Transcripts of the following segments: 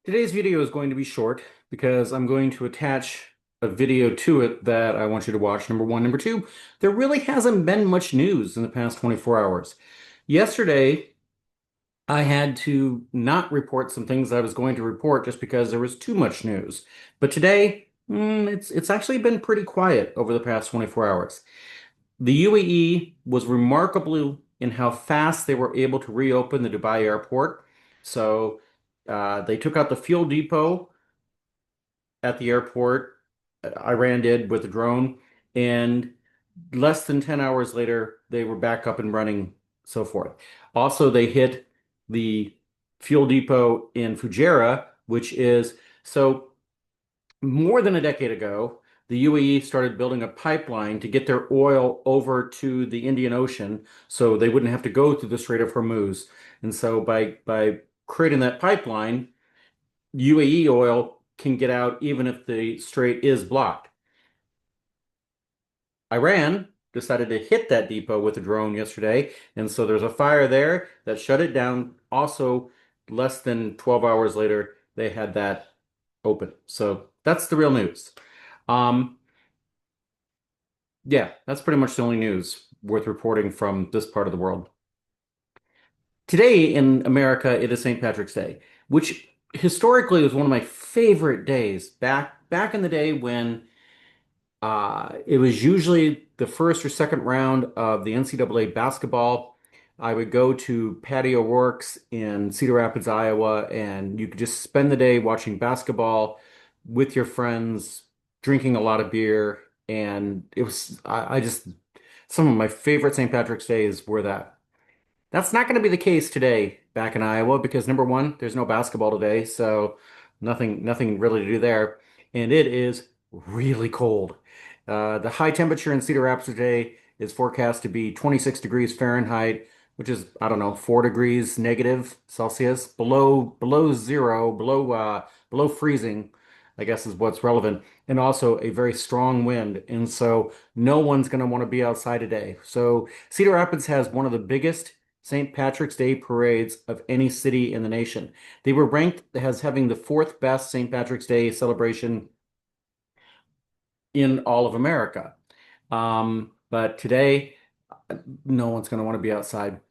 Today's video is going to be short because I'm going to attach a video to it that I want you to watch, number one. Number two, there really hasn't been much news in the past 24 hours. Yesterday, I had to not report some things I was going to report just because there was too much news. But today, it's actually been pretty quiet over the past 24 hours. The UAE was remarkable in how fast they were able to reopen the Dubai airport. So they took out the fuel depot at the airport. Iran did with a drone, and less than 10 hours later, they were back up and running, so forth. Also, they hit the fuel depot in Fujairah, which is so more than a decade ago, the UAE started building a pipeline to get their oil over to the Indian Ocean so they wouldn't have to go through the Strait of Hormuz. And so by creating that pipeline, UAE oil can get out even if the strait is blocked. Iran decided to hit that depot with a drone yesterday, and so there's a fire there that shut it down. Also, less than 12 hours later, they had that open. So that's the real news. Um, yeah, that's pretty much the only news worth reporting from this part of the world. Today in America, it is St. Patrick's Day, which historically was one of my favorite days back in the day when it was usually the first or second round of the NCAA basketball. I would go to Patio Works in Cedar Rapids, Iowa, and you could just spend the day watching basketball with your friends, drinking a lot of beer. And it was, I just, some of my favorite St. Patrick's Days were that. That's not going to be the case today back in Iowa because number one, there's no basketball today, so nothing really to do there. And it is really cold. The high temperature in Cedar Rapids today is forecast to be 26 degrees Fahrenheit, which is, I don't know, 4 degrees negative Celsius, below zero, below freezing, I guess is what's relevant, and also a very strong wind. And so no one's going to want to be outside today. So Cedar Rapids has one of the biggest St. Patrick's Day parades of any city in the nation. They were ranked as having the fourth best St. Patrick's Day celebration in all of America. But today, no one's going to want to be outside.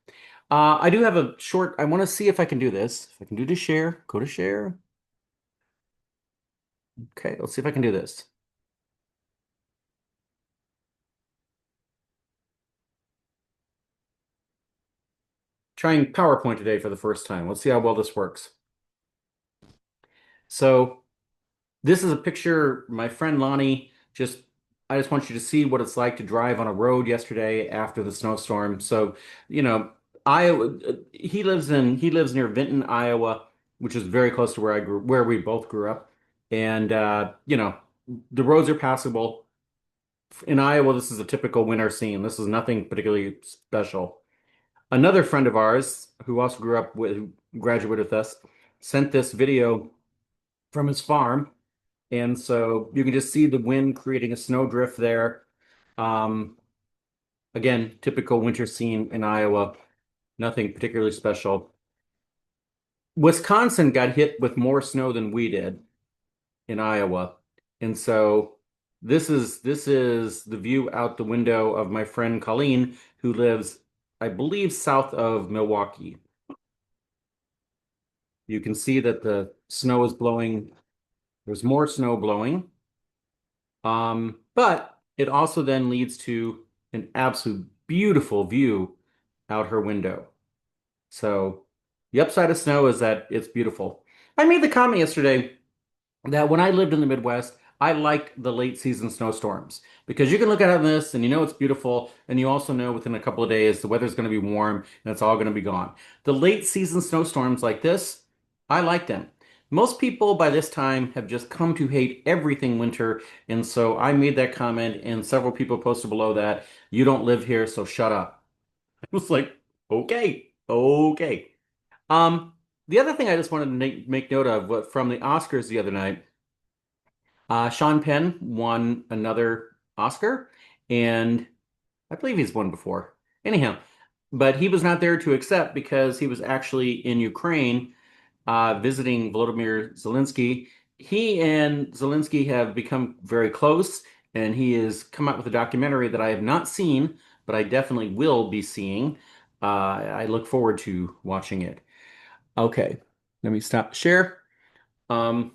I do have a short, I want to see if I can do this. If I can do to share, go to share. Okay, let's see if I can do this. Trying PowerPoint today for the first time. Let's see how well this works. So this is a picture my friend Lonnie I just want you to see what it's like to drive on a road yesterday after the snowstorm. So, you know, Iowa he lives near Vinton, Iowa, which is very close to where we both grew up. And the roads are passable. In Iowa, this is a typical winter scene. This is nothing particularly special. Another friend of ours who also who graduated with us sent this video from his farm. And so you can just see the wind creating a snowdrift there. Um, Again, typical winter scene in Iowa, nothing particularly special. Wisconsin got hit with more snow than we did in Iowa. And so this is the view out the window of my friend Colleen, who lives, I believe, south of Milwaukee. You can see that the snow is blowing. There's more snow blowing. But it also then leads to an absolute beautiful view out her window. So the upside of snow is that it's beautiful. I made the comment yesterday that when I lived in the Midwest, I liked the late season snowstorms because you can look at this and you know it's beautiful, and you also know within a couple of days the weather's going to be warm and it's all going to be gone. The late season snowstorms like this, I like them. Most people by this time have just come to hate everything winter, and so I made that comment, and several people posted below that, you don't live here, so shut up. I was like, okay, okay. Um, the other thing I just wanted to make note of from the Oscars the other night. Sean Penn won another Oscar, and I believe he's won before. Anyhow, but he was not there to accept because he was actually in Ukraine visiting Volodymyr Zelensky. He and Zelensky have become very close, and he has come out with a documentary that I have not seen, but I definitely will be seeing. I look forward to watching it. Okay, let me stop the share. Um,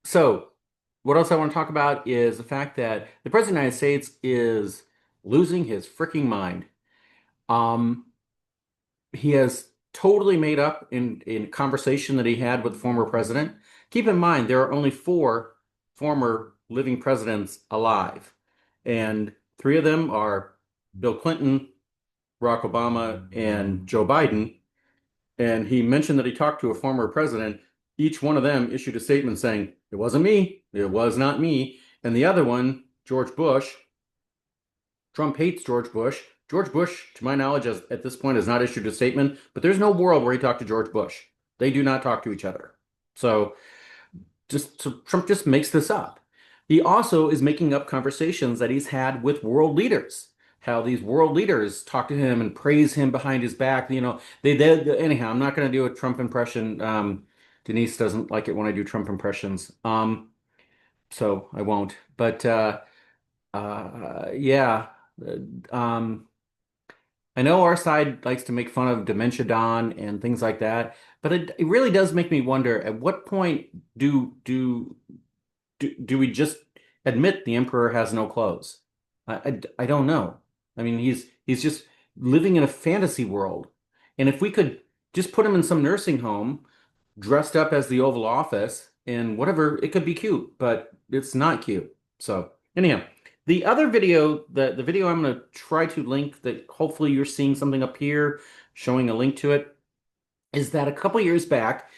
so, what else I want to talk about is the fact that the President of the United States is losing his freaking mind. Um, he has totally made up in conversation that he had with the former president. Keep in mind, there are only four former living presidents alive, and three of them are Bill Clinton, Barack Obama, and Joe Biden. And he mentioned that he talked to a former president. Each one of them issued a statement saying, "It wasn't me, it was not me." And the other one, George Bush, Trump hates George Bush. George Bush, to my knowledge, at this point has not issued a statement, but there's no world where he talked to George Bush. They do not talk to each other. So Trump just makes this up. He also is making up conversations that he's had with world leaders. How these world leaders talk to him and praise him behind his back. Anyhow, I'm not going to do a Trump impression. Denise doesn't like it when I do Trump impressions. So I won't. But yeah. Um, I know our side likes to make fun of Dementia Don and things like that, but it really does make me wonder, at what point do we just admit the emperor has no clothes? I don't know. I mean, he's just living in a fantasy world. And if we could just put him in some nursing home, dressed up as the Oval Office and whatever, it could be cute, but it's not cute. So anyhow, the other video, the video I'm going to try to link, that hopefully you're seeing something up here showing a link to it, is that a couple years back,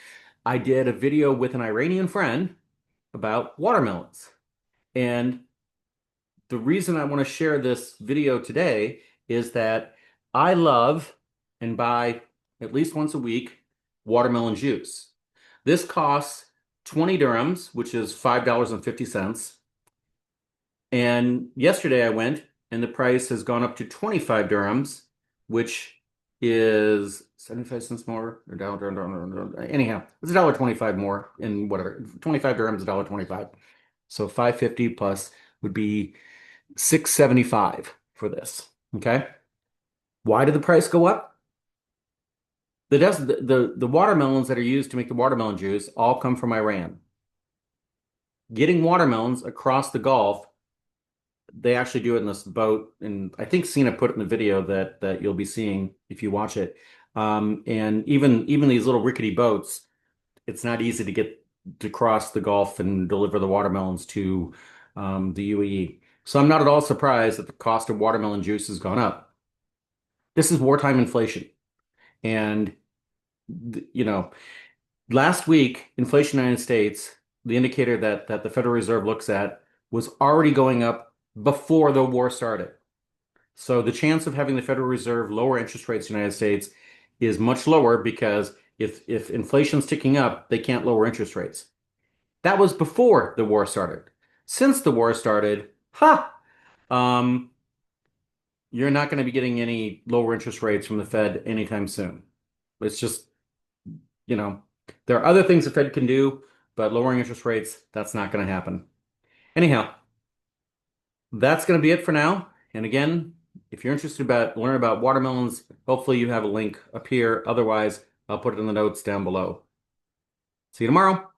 I did a video with an Iranian friend about watermelons. And the reason I want to share this video today is that I love and buy at least once a week watermelon juice. This costs 20 dirhams, which is $5.50. And yesterday I went and the price has gone up to 25 dirhams, which is 75 cents more or anyhow, it's $1.25 more in whatever. 25 dirhams is $1.25. So 550 plus would be 675 for this. Okay. Why did the price go up? The watermelons that are used to make the watermelon juice all come from Iran. Getting watermelons across the Gulf, they actually do it in this boat, and I think Cena put it in the video that you'll be seeing if you watch it. And even these little rickety boats, it's not easy to get to cross the Gulf and deliver the watermelons to the UAE. So I'm not at all surprised that the cost of watermelon juice has gone up. This is wartime inflation. And, you know, last week, inflation in the United States, the indicator that the Federal Reserve looks at, was already going up before the war started. So the chance of having the Federal Reserve lower interest rates in the United States is much lower, because if inflation's ticking up, they can't lower interest rates. That was before the war started. Since the war started, um, you're not going to be getting any lower interest rates from the Fed anytime soon. It's just, you know, there are other things the Fed can do, but lowering interest rates, that's not going to happen. Anyhow, that's going to be it for now. And again, if you're interested about learning about watermelons, hopefully you have a link up here. Otherwise, I'll put it in the notes down below. See you tomorrow.